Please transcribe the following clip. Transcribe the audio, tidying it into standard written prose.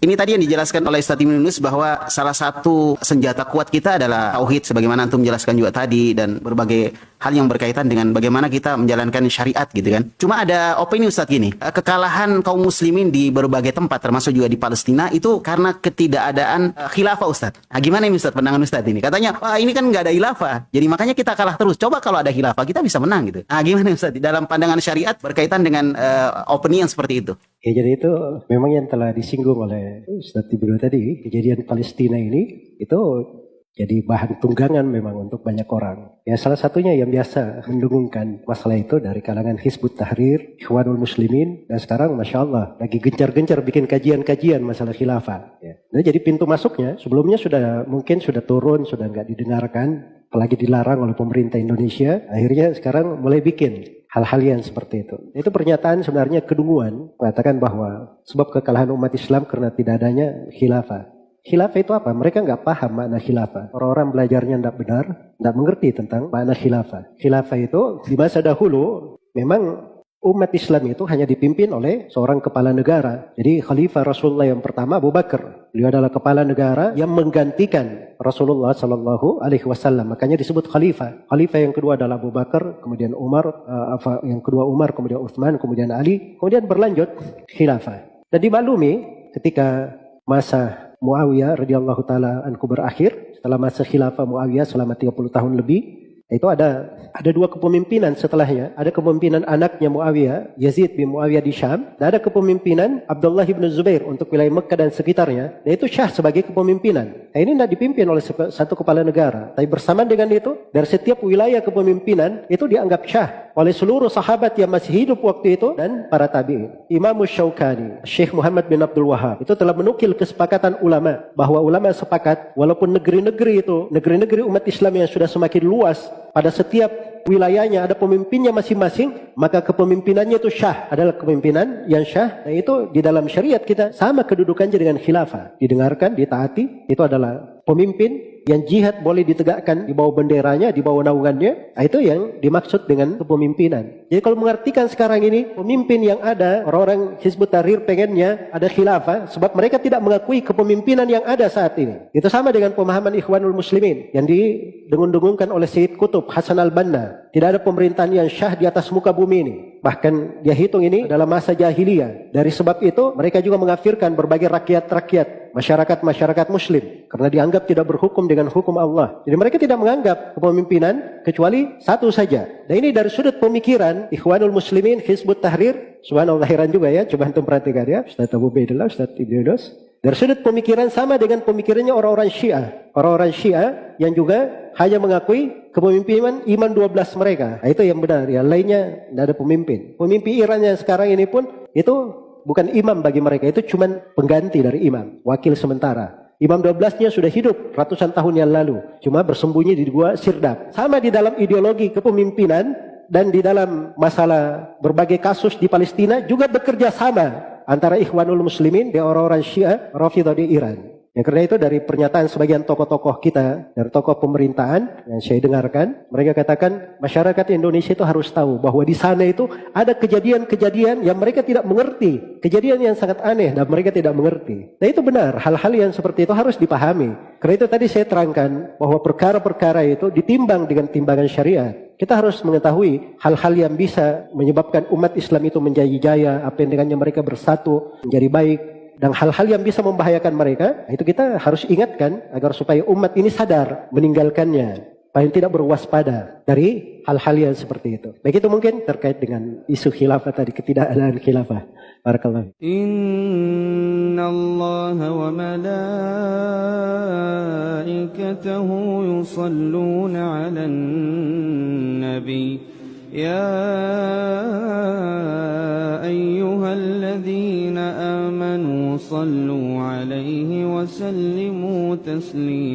Ini tadi yang dijelaskan oleh Ustaz Ibnu Yunus bahwa salah satu senjata kuat kita adalah tauhid sebagaimana antum menjelaskan juga tadi, dan berbagai hal yang berkaitan dengan bagaimana kita menjalankan syariat gitu kan. Cuma ada opini Ustaz gini, kekalahan kaum muslimin di berbagai tempat termasuk juga di Palestina itu karena ketidakadaan khilafah Ustaz. Nah, gimana ini Ustaz pandangan Ustaz ini? Katanya, wah ini kan nggak ada khilafah, jadi makanya kita kalah terus. Coba kalau ada khilafah kita bisa menang gitu. Nah, gimana Ustaz dalam pandangan syariat berkaitan dengan opini yang seperti itu? Ya, jadi itu memang yang telah disinggung oleh Ustaz Ibnu tadi, kejadian Palestina ini itu jadi bahan tunggangan memang untuk banyak orang. Ya, salah satunya yang biasa mendengungkan masalah itu dari kalangan Hizbut Tahrir, Ikhwanul Muslimin, dan sekarang Masya Allah lagi gencar-gencar bikin kajian-kajian masalah khilafah. Ya. Nah, jadi pintu masuknya sebelumnya mungkin sudah turun, sudah nggak didengarkan, apalagi dilarang oleh pemerintah Indonesia. Akhirnya sekarang mulai bikin hal-hal yang seperti itu. Itu pernyataan sebenarnya kedunguan, mengatakan bahwa sebab kekalahan umat Islam karena tidak adanya khilafah. Khilafah itu apa? Mereka nggak paham makna khilafah. Orang-orang belajarnya tidak benar, tidak mengerti tentang makna khilafah. Khilafah itu di masa dahulu memang umat Islam itu hanya dipimpin oleh seorang kepala negara. Jadi Khalifah Rasulullah yang pertama Abu Bakar. Beliau adalah kepala negara yang menggantikan Rasulullah Sallallahu Alaihi Wasallam. Makanya disebut Khalifah. Khalifah yang kedua adalah Abu Bakar, kemudian Umar, yang kedua Umar, kemudian Utsman, kemudian Ali, kemudian berlanjut khilafah. Dan dimaklumi ketika masa Muawiyah radhiyallahu taala anhu berakhir, setelah masa khilafah Muawiyah selama 30 tahun lebih, itu ada dua kepemimpinan setelahnya. Ada kepemimpinan anaknya Muawiyah, Yazid bin Muawiyah di Syam, dan ada kepemimpinan Abdullah bin Zubair untuk wilayah Mekah dan sekitarnya. Dan itu Syah sebagai kepemimpinan. Nah, ini tidak dipimpin oleh satu kepala negara. Tapi bersamaan dengan itu, dari setiap wilayah kepemimpinan itu dianggap Syah oleh seluruh sahabat yang masih hidup waktu itu dan para tabi'in. Imam Syaukani, Syekh Muhammad bin Abdul Wahab itu telah menukil kesepakatan ulama bahwa ulama sepakat walaupun negeri-negeri umat Islam yang sudah semakin luas, pada setiap wilayahnya ada pemimpinnya masing-masing, maka kepemimpinannya itu syah, adalah kepemimpinan yang syah. Nah, itu di dalam syariat kita sama kedudukannya dengan khilafah, didengarkan, ditaati. Itu adalah pemimpin yang jihad boleh ditegakkan di bawah benderanya, di bawah naungannya. Nah, itu yang dimaksud dengan kepemimpinan. Jadi kalau mengartikan sekarang ini pemimpin yang ada, orang-orang Hizbut Tahrir pengennya ada khilafah sebab mereka tidak mengakui kepemimpinan yang ada saat ini. Itu sama dengan pemahaman Ikhwanul Muslimin yang didengung-dengungkan oleh Syed Qutb Hasan al-Banna. Tidak ada pemerintahan yang syah di atas muka bumi ini. Bahkan dia hitung ini adalah masa jahiliyah. Dari sebab itu mereka juga mengafirkan berbagai rakyat-rakyat, masyarakat muslim, karena dianggap tidak berhukum dengan hukum Allah. Jadi mereka tidak menganggap kepemimpinan kecuali satu saja. Dan ini dari sudut pemikiran Ikhwanul Muslimin, Hizbut Tahrir. Subhanallah, heran juga ya, coba antum perhatikan ya, Ustaz Abu Baidillah, Ustaz Ibnu Yunus. Dari sudut pemikiran sama dengan pemikirannya orang-orang Syiah. Orang-orang Syiah yang juga hanya mengakui kepemimpinan imam 12 mereka. Nah, itu yang benar. Yang lainnya tidak ada pemimpin. Pemimpin Iran yang sekarang ini pun itu bukan imam bagi mereka. Itu cuma pengganti dari imam. Wakil sementara. Imam 12-nya sudah hidup ratusan tahun yang lalu. Cuma bersembunyi di gua Sirdap. Sama di dalam ideologi kepemimpinan dan di dalam masalah berbagai kasus di Palestina juga bekerja sama antara Ikhwanul Muslimin dan orang-orang Syiah Rafidhah di Iran. Yang karena itu dari pernyataan sebagian tokoh-tokoh kita, dari tokoh pemerintahan yang saya dengarkan, mereka katakan masyarakat Indonesia itu harus tahu bahwa di sana itu ada kejadian-kejadian yang mereka tidak mengerti, kejadian yang sangat aneh dan mereka tidak mengerti. Nah, itu benar, hal-hal yang seperti itu harus dipahami. Karena itu tadi saya terangkan bahwa perkara-perkara itu ditimbang dengan timbangan syariat. Kita harus mengetahui hal-hal yang bisa menyebabkan umat Islam itu menjadi jaya, apa yang dengannya mereka bersatu, menjadi baik. Dan hal-hal yang bisa membahayakan mereka, itu kita harus ingatkan agar supaya umat ini sadar meninggalkannya, paling tidak berwaspada dari hal-hal yang seperti itu. Baik, itu mungkin terkait dengan isu khilafah tadi, ketidakadaan khilafah. Barakallahu. Inna Allah wa malaikatahu yusalluna 'alan nabi. يا أيها الذين آمنوا صلوا عليه وسلموا تسليما